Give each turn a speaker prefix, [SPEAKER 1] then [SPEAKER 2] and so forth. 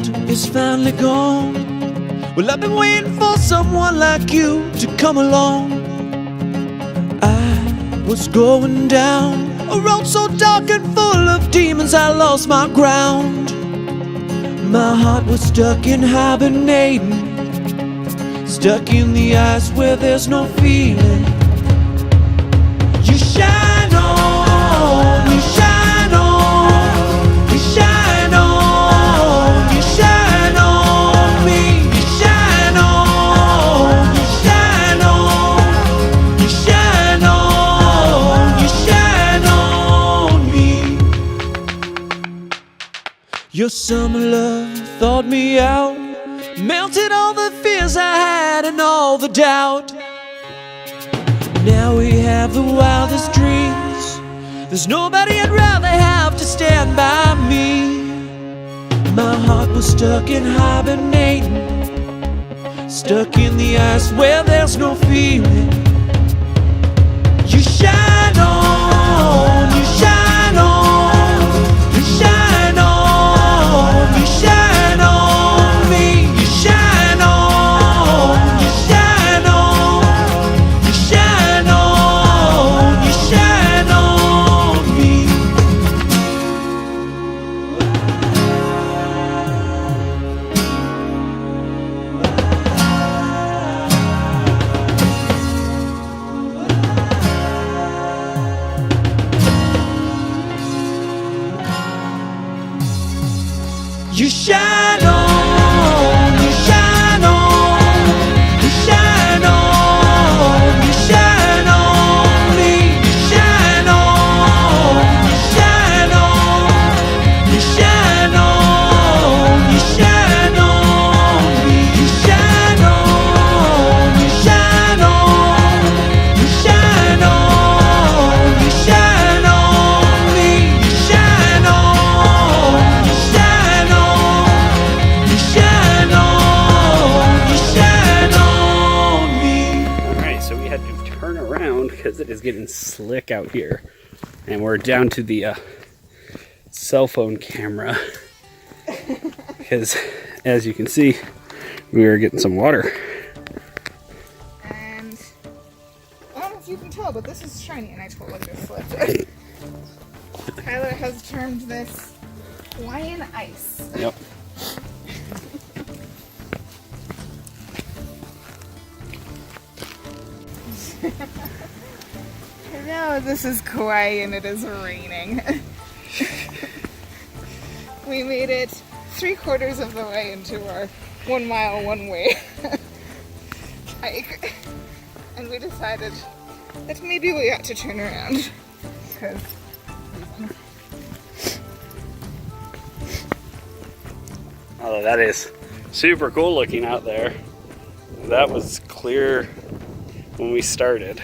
[SPEAKER 1] doubt is finally gone. Well, I've been waiting for someone like you to come along. I was going down a road so dark and full of demons, I lost my ground. My heart was stuck in hibernating, stuck in the ice where there's no feeling. You shine on, you shine on, you shine on, you shine on me. You shine on, you shine on, you shine on, you shine on me. Your summer love thawed me out, melted all the fears I had and all the doubt. Now we have the wildest dreams. There's nobody I'd rather have to stand by me. My heart was stuck in hibernating, stuck in the ice where there's no feeling. You shine on, you shine on, you shine on, you shine on me. You shine on, you shine on, you shine on, you shine on me. You shine on, you shine on, you shine on, you shine on me. You shine on, you shine on, you shine on, you shine on me. You shine on, you shine on, you shine on, you shine on me. You shine on, you shine on, you shine on, you shine on me.
[SPEAKER 2] Alright, so we had to turn around because it is getting slick out here. And we're down to the cell phone camera. Because, as you can see, we are getting some water.
[SPEAKER 3] And I don't know if you can tell, but this is shiny, and I totally just slipped. Tyler has termed this Hawaiian ice.
[SPEAKER 2] Yep.
[SPEAKER 3] Hello, this is Kuau'i, and it is raining. We made it 3/4 of the way into our 1 mile one-way hike, and we decided that maybe we ought to turn around, because
[SPEAKER 2] Although that is super cool looking out there. That was clear when we started.